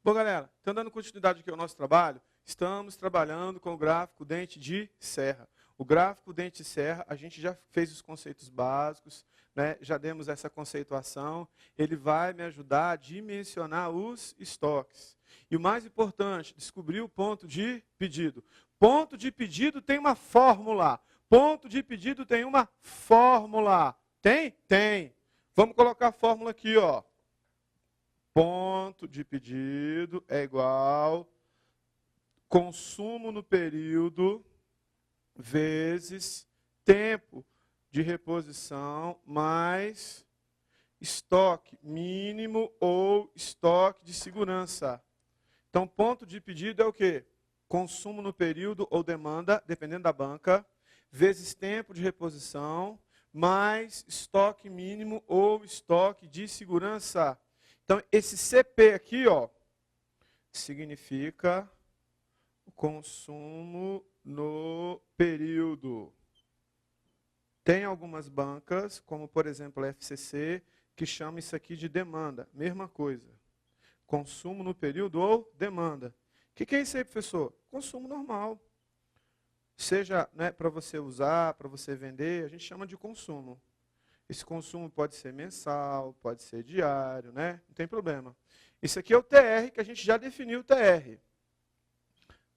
Bom, galera, então dando continuidade aqui ao nosso trabalho, estamos trabalhando com o gráfico dente de serra. O gráfico dente de serra, a gente já fez os conceitos básicos, né? Já demos essa conceituação. Ele vai me ajudar a dimensionar os estoques. E o mais importante, descobrir o ponto de pedido. Ponto de pedido tem uma fórmula. Ponto de pedido tem uma fórmula. Tem? Tem. Vamos colocar a fórmula aqui, ó. Ponto de pedido é igual consumo no período vezes tempo de reposição mais estoque mínimo ou estoque de segurança. Então, ponto de pedido é o quê? Consumo no período ou demanda, dependendo da banca, vezes tempo de reposição mais estoque mínimo ou estoque de segurança. Então, esse CP aqui, ó, significa o consumo no período. Tem algumas bancas, como por exemplo a FCC, que chama isso aqui de demanda. Mesma coisa. Consumo no período ou demanda. O que é isso aí, professor? Consumo normal. Seja, né, para você usar, para você vender, a gente chama de consumo. Esse consumo pode ser mensal, pode ser diário, né? Não tem problema. Isso aqui é o TR, que a gente já definiu o TR.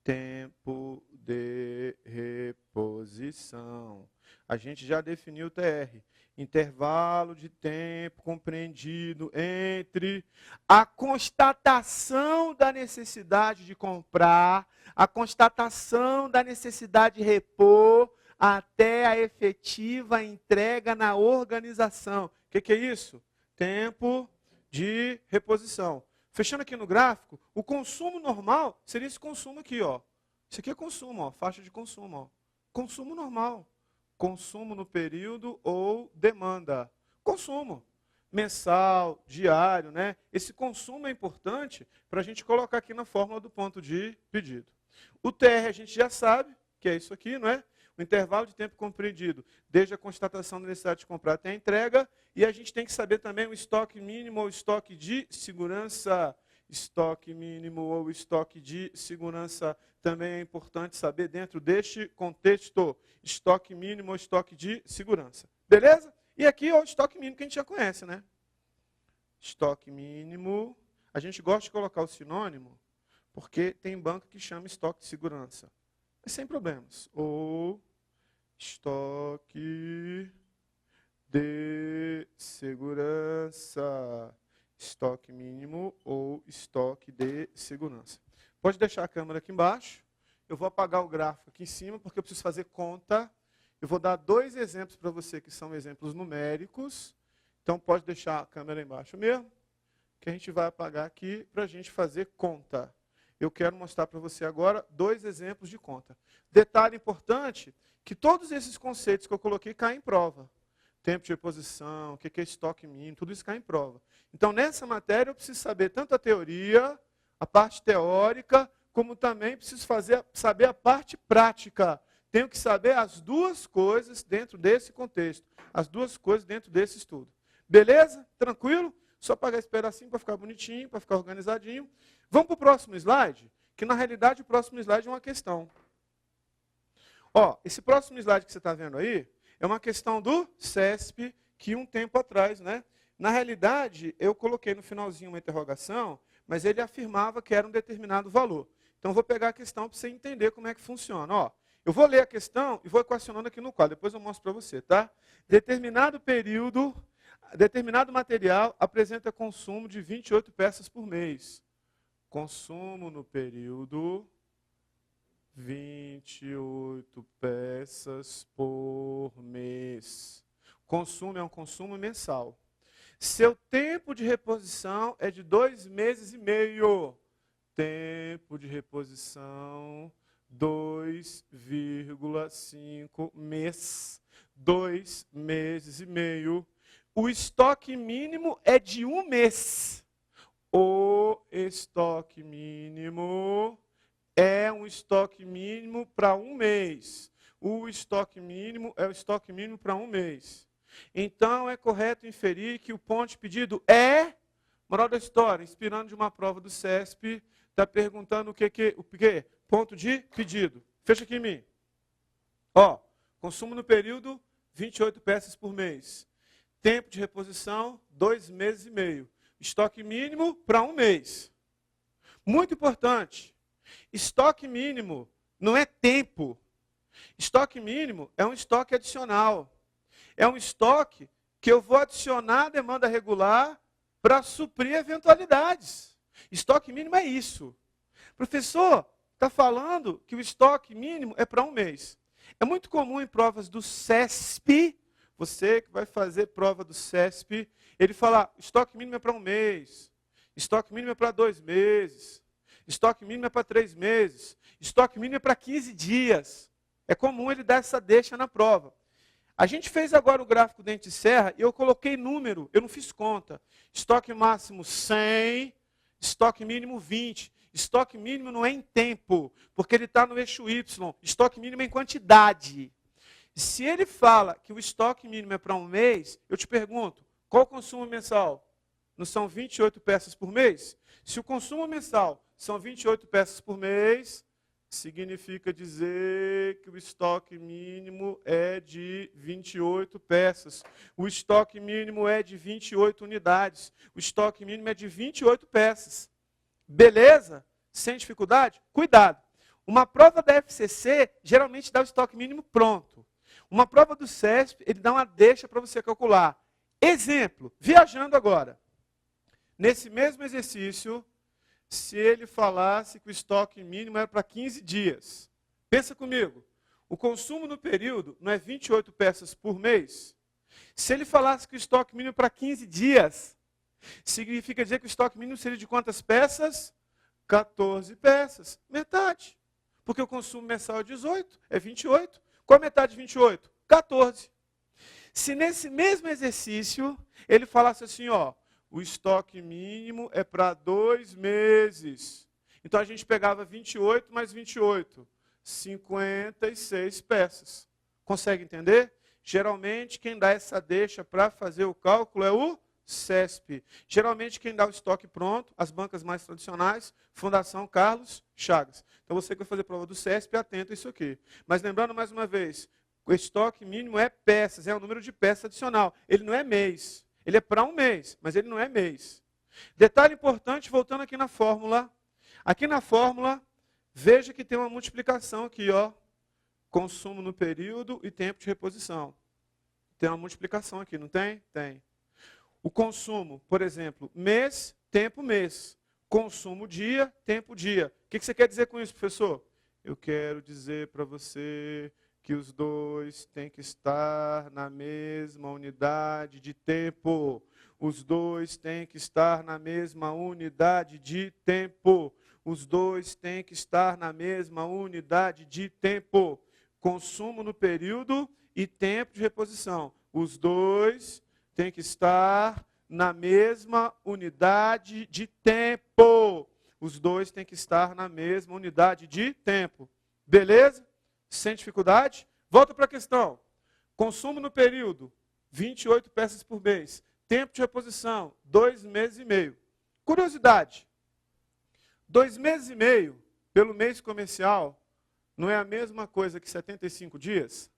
Tempo de reposição. A gente já definiu o TR. Intervalo de tempo compreendido entre a constatação da necessidade de comprar, a constatação da necessidade de repor, até a efetiva entrega na organização. O que é isso? Tempo de reposição. Fechando aqui no gráfico, o consumo normal seria esse consumo aqui, ó. Isso aqui é consumo, ó, faixa de consumo, ó. Consumo normal. Consumo no período ou demanda. Consumo. Mensal, diário, né? Esse consumo é importante para a gente colocar aqui na fórmula do ponto de pedido. O TR a gente já sabe, que é isso aqui, não é? O intervalo de tempo compreendido, desde a constatação da necessidade de comprar até a entrega, e a gente tem que saber também o estoque mínimo ou estoque de segurança. Estoque mínimo ou estoque de segurança também é importante saber dentro deste contexto. Estoque mínimo ou estoque de segurança. Beleza? E aqui o estoque mínimo que a gente já conhece, né? Estoque mínimo. A gente gosta de colocar o sinônimo, porque tem banco que chama estoque de segurança. Mas sem problemas. Ou estoque de segurança. Estoque mínimo ou estoque de segurança. Pode deixar a câmera aqui embaixo. Eu vou apagar o gráfico aqui em cima, porque eu preciso fazer conta. Eu vou dar 2 exemplos para você, que são exemplos numéricos. Então, pode deixar a câmera embaixo mesmo, que a gente vai apagar aqui para a gente fazer conta. Eu quero mostrar para você agora 2 exemplos de conta. Detalhe importante, que todos esses conceitos que eu coloquei caem em prova. Tempo de reposição, o que é estoque mínimo, tudo isso cai em prova. Então, nessa matéria, eu preciso saber tanto a teoria, a parte teórica, como também preciso saber a parte prática. Tenho que saber as 2 coisas dentro desse contexto, as 2 coisas dentro desse estudo. Beleza? Tranquilo? Só pagar esse pedacinho para ficar bonitinho, para ficar organizadinho. Vamos para o próximo slide, que na realidade o próximo slide é uma questão. Ó, esse próximo slide que você está vendo aí, é uma questão do CESP, que um tempo atrás, né? Na realidade, eu coloquei no finalzinho uma interrogação, mas ele afirmava que era um determinado valor. Então, eu vou pegar a questão para você entender como é que funciona. Ó, eu vou ler a questão e vou equacionando aqui no quadro, depois eu mostro para você, tá? Determinado período, determinado material apresenta consumo de 28 peças por mês. Consumo no período 28 peças por mês. Consumo é um consumo mensal. Seu tempo de reposição é de 2 meses e meio. Tempo de reposição, 2,5 mês. 2 meses e meio. O estoque mínimo é de 1 mês. O estoque mínimo é um estoque mínimo para 1 mês. O estoque mínimo é o estoque mínimo para 1 mês. Então, é correto inferir que o ponto de pedido é Moral da história, inspirando de uma prova do CESP, está perguntando o que? Ponto de pedido. Fecha aqui em mim. Ó, consumo no período, 28 peças por mês. Tempo de reposição, 2 meses e meio. Estoque mínimo para 1 mês. Muito importante. Estoque mínimo não é tempo. Estoque mínimo é um estoque adicional. É um estoque que eu vou adicionar a demanda regular para suprir eventualidades. Estoque mínimo é isso. Professor, está falando que o estoque mínimo é para 1 mês. É muito comum em provas do CESP, você que vai fazer prova do CESP, ele falar, estoque mínimo é para 1 mês, estoque mínimo é para 2 meses, estoque mínimo é para 3 meses, estoque mínimo é para 15 dias. É comum ele dar essa deixa na prova. A gente fez agora o gráfico dente de serra e eu coloquei número, eu não fiz conta. Estoque máximo 100, estoque mínimo 20. Estoque mínimo não é em tempo, porque ele está no eixo Y. Estoque mínimo é em quantidade. Se ele fala que o estoque mínimo é para 1 mês, eu te pergunto, qual o consumo mensal? Não são 28 peças por mês? Se o consumo mensal são 28 peças por mês, significa dizer que o estoque mínimo é de 28 peças. O estoque mínimo é de 28 unidades. O estoque mínimo é de 28 peças. Beleza? Sem dificuldade? Cuidado. Uma prova da FCC geralmente dá o estoque mínimo pronto. Uma prova do CESP, ele dá uma deixa para você calcular. Exemplo, viajando agora. Nesse mesmo exercício, se ele falasse que o estoque mínimo era para 15 dias. Pensa comigo, o consumo no período não é 28 peças por mês? Se ele falasse que o estoque mínimo é para 15 dias, significa dizer que o estoque mínimo seria de quantas peças? 14 peças, metade. Porque o consumo mensal é 18, é 28. Qual a metade de 28? 14. Se nesse mesmo exercício, ele falasse assim, ó, o estoque mínimo é para 2 meses. Então a gente pegava 28 mais 28, 56 peças. Consegue entender? Geralmente quem dá essa deixa para fazer o cálculo é o CESP. Geralmente quem dá o estoque pronto, as bancas mais tradicionais, Fundação Carlos Chagas. Então você que vai fazer prova do CESP, atento a isso aqui. Mas lembrando mais uma vez, o estoque mínimo é peças, é o número de peças adicional. Ele não é mês. Ele é para 1 mês, mas ele não é mês. Detalhe importante, voltando aqui na fórmula. Aqui na fórmula, veja que tem uma multiplicação aqui, ó. Consumo no período e tempo de reposição. Tem uma multiplicação aqui, não tem? Tem. O consumo, por exemplo, mês, tempo, mês. Consumo, dia, tempo, dia. O que você quer dizer com isso, professor? Eu quero dizer para você que os dois têm que estar na mesma unidade de tempo. Os dois têm que estar na mesma unidade de tempo. Os dois têm que estar na mesma unidade de tempo. Consumo no período e tempo de reposição. Os dois têm que estar na mesma unidade de tempo. Os dois têm que estar na mesma unidade de tempo. Beleza? Sem dificuldade? Volta para a questão. Consumo no período, 28 peças por mês. Tempo de reposição, 2 meses e meio. Curiosidade. 2 meses e meio, pelo mês comercial, não é a mesma coisa que 75 dias?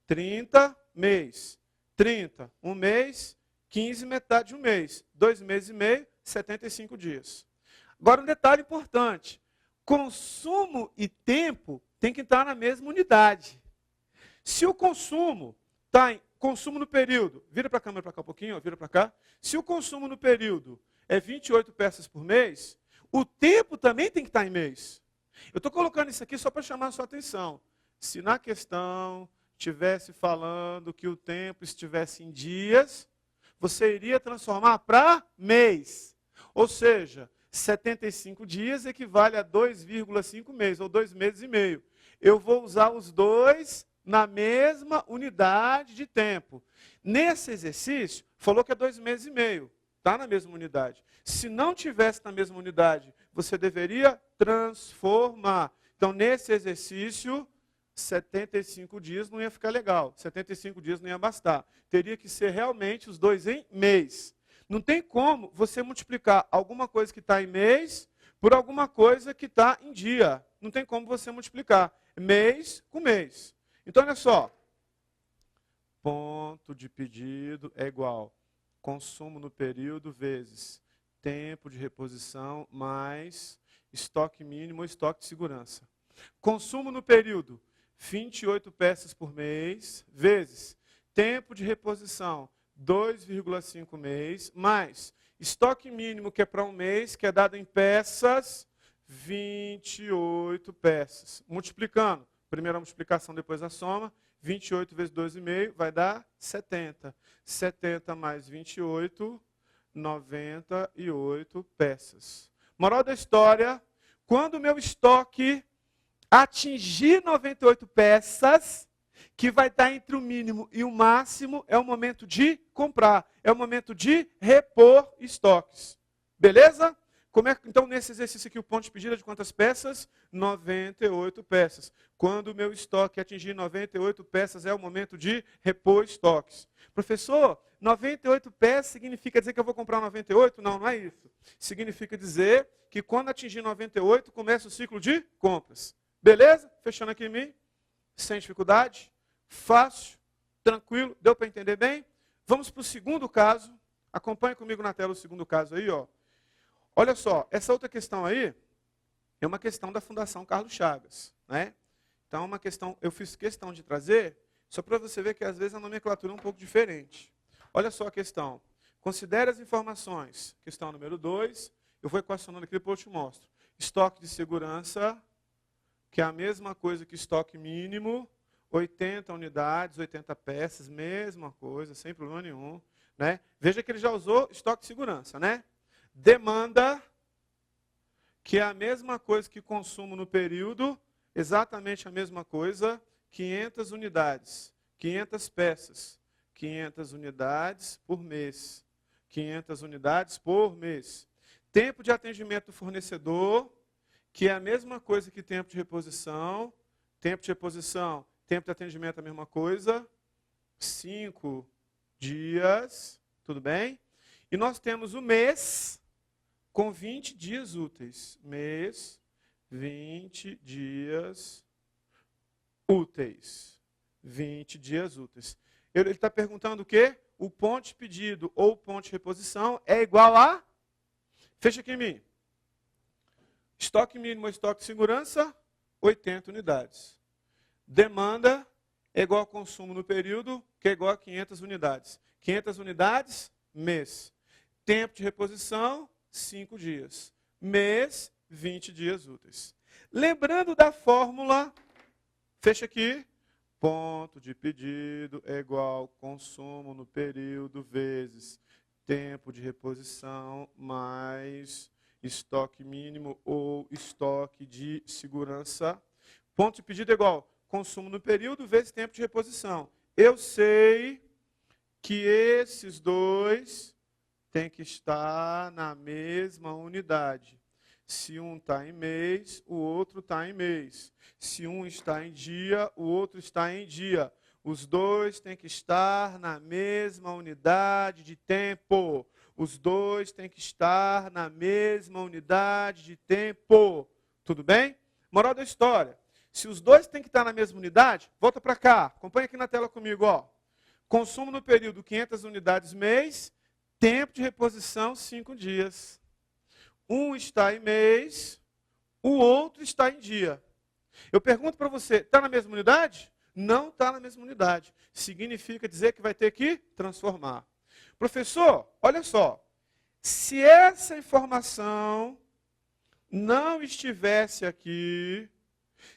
30 mês. 30, 1 mês, 15, metade de 1 mês. 2 meses e meio, 75 dias. Agora um detalhe importante. Consumo e tempo tem que estar na mesma unidade. Se o consumo está em consumo no período, vira para a câmera para cá um pouquinho, ó, vira para cá. Se o consumo no período é 28 peças por mês, o tempo também tem que estar em mês. Eu estou colocando isso aqui só para chamar a sua atenção. Se na questão estivesse falando que o tempo estivesse em dias, você iria transformar para mês. Ou seja, 75 dias equivale a 2,5 meses, ou 2 meses e meio. Eu vou usar os dois na mesma unidade de tempo. Nesse exercício, falou que é 2 meses e meio. Está na mesma unidade. Se não tivesse na mesma unidade, você deveria transformar. Então, nesse exercício, 75 dias não ia ficar legal. 75 dias não ia bastar. Teria que ser realmente os dois em mês. Não tem como você multiplicar alguma coisa que está em mês por alguma coisa que está em dia. Não tem como você multiplicar mês com mês. Então, olha só. Ponto de pedido é igual consumo no período vezes tempo de reposição mais estoque mínimo ou estoque de segurança. Consumo no período, 28 peças por mês, vezes tempo de reposição, 2,5 mês, mais estoque mínimo, que é para um mês, que é dado em peças, 28 peças. Multiplicando, primeira multiplicação, depois a soma, 28 vezes 2,5 vai dar 70. 70 mais 28, 98 peças. Moral da história, quando o meu estoque atingir 98 peças, que vai estar entre o mínimo e o máximo, é o momento de comprar, é o momento de repor estoques. Beleza? Então, nesse exercício aqui, o ponto de pedido é de quantas peças? 98 peças. Quando o meu estoque atingir 98 peças, é o momento de repor estoques. Professor, 98 peças significa dizer que eu vou comprar 98? Não, não é isso. Significa dizer que quando atingir 98, começa o ciclo de compras. Beleza? Fechando aqui em mim. Sem dificuldade. Fácil. Tranquilo. Deu para entender bem? Vamos para o segundo caso. Acompanhe comigo na tela o segundo caso aí, ó. Olha só, essa outra questão aí é uma questão da Fundação Carlos Chagas, né? Então, é uma questão, eu fiz questão de trazer, só para você ver que às vezes a nomenclatura é um pouco diferente. Olha só a questão. Considere as informações. Questão número 2, eu vou equacionando aqui, depois eu te mostro. Estoque de segurança, que é a mesma coisa que estoque mínimo, 80 unidades, 80 peças, mesma coisa, sem problema nenhum, né? Veja que ele já usou estoque de segurança, né? Demanda, que é a mesma coisa que consumo no período, exatamente a mesma coisa, 500 unidades, 500 peças, 500 unidades por mês, 500 unidades por mês. Tempo de atendimento do fornecedor, que é a mesma coisa que tempo de reposição, tempo de reposição, tempo de atendimento é a mesma coisa, 5 dias, tudo bem? E nós temos o mês com 20 dias úteis. Mês, 20 dias úteis. 20 dias úteis. Ele está perguntando o quê? O ponto de pedido ou o ponto de reposição é igual a... Fecha aqui em mim. Estoque mínimo ou estoque de segurança, 80 unidades. Demanda é igual ao consumo no período, que é igual a 500 unidades. 500 unidades, mês. Tempo de reposição, 5 dias. Mês, 20 dias úteis. Lembrando da fórmula, fecha aqui, ponto de pedido é igual consumo no período vezes tempo de reposição mais estoque mínimo ou estoque de segurança. Ponto de pedido é igual consumo no período vezes tempo de reposição. Eu sei que esses dois tem que estar na mesma unidade. Se um está em mês, o outro está em mês. Se um está em dia, o outro está em dia. Os dois têm que estar na mesma unidade de tempo. Os dois têm que estar na mesma unidade de tempo. Tudo bem? Moral da história. Se os dois têm que estar na mesma unidade, volta para cá. Acompanha aqui na tela comigo, ó. Consumo no período 500 unidades mês. Tempo de reposição, 5 dias. Um está em mês, o outro está em dia. Eu pergunto para você, está na mesma unidade? Não está na mesma unidade. Significa dizer que vai ter que transformar. Professor, olha só. Se essa informação não estivesse aqui,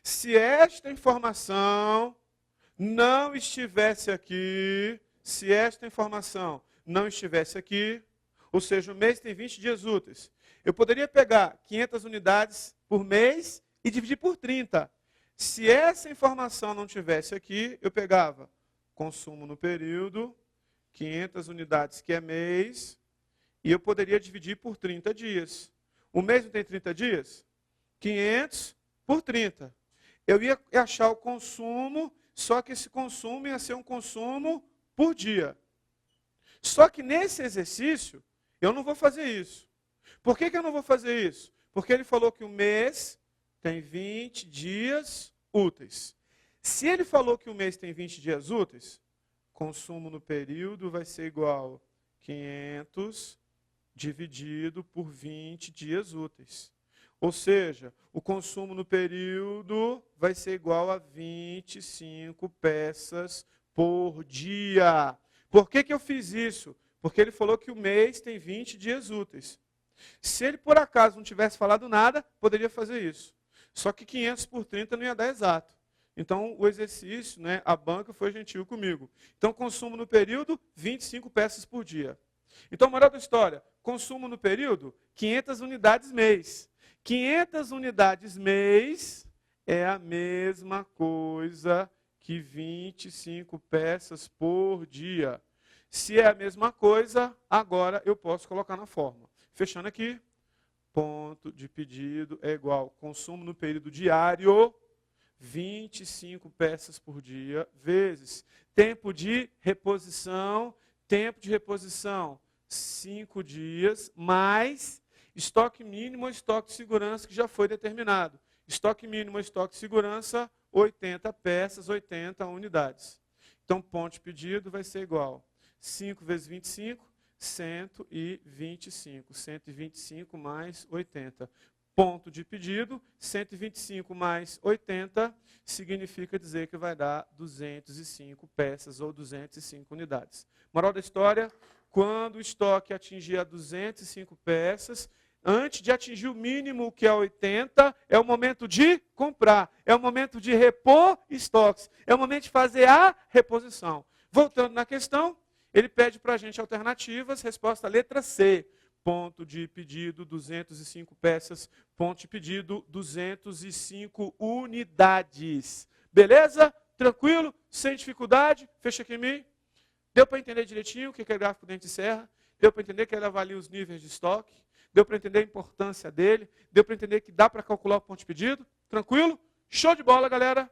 se esta informação não estivesse aqui, se esta informação não estivesse aqui, ou seja, o mês tem 20 dias úteis. Eu poderia pegar 500 unidades por mês e dividir por 30. Se essa informação não tivesse aqui, eu pegava consumo no período, 500 unidades que é mês, e eu poderia dividir por 30 dias. O mês não tem 30 dias? 500 por 30. Eu ia achar o consumo, só que esse consumo ia ser um consumo por dia. Só que nesse exercício, Eu não vou fazer isso. Por que eu não vou fazer isso? Porque ele falou que o mês tem 20 dias úteis. Se ele falou que o mês tem 20 dias úteis, consumo no período vai ser igual a 500 dividido por 20 dias úteis. Ou seja, o consumo no período vai ser igual a 25 peças por dia. Por que eu fiz isso? Porque ele falou que o mês tem 20 dias úteis. Se ele, por acaso, não tivesse falado nada, poderia fazer isso. Só que 500 por 30 não ia dar exato. Então, o exercício, né, a banca foi gentil comigo. Então, consumo no período, 25 peças por dia. Então, moral da história, consumo no período, 500 unidades mês. 500 unidades mês é a mesma coisa que 25 peças por dia. Se é a mesma coisa, agora eu posso colocar na fórmula. Fechando aqui, ponto de pedido é igual consumo no período diário, 25 peças por dia, vezes tempo de reposição, 5 dias, mais estoque mínimo ou estoque de segurança que já foi determinado. Estoque mínimo ou estoque de segurança, 80 peças, 80 unidades. Então, ponto de pedido vai ser igual 5 vezes 25, 125. 125 mais 80. Ponto de pedido, 125 mais 80, significa dizer que vai dar 205 peças ou 205 unidades. Moral da história, quando o estoque atingir a 205 peças, antes de atingir o mínimo, que é 80, é o momento de comprar, é o momento de repor estoques, é o momento de fazer a reposição. Voltando na questão, ele pede para a gente alternativas, resposta letra C. Ponto de pedido, 205 peças. Ponto de pedido, 205 unidades. Beleza? Tranquilo? Sem dificuldade? Fecha aqui em mim. Deu para entender direitinho o que é o gráfico dente de serra? Deu para entender que ele avalia os níveis de estoque? Deu para entender a importância dele? Deu para entender que dá para calcular o ponto de pedido? Tranquilo? Show de bola, galera!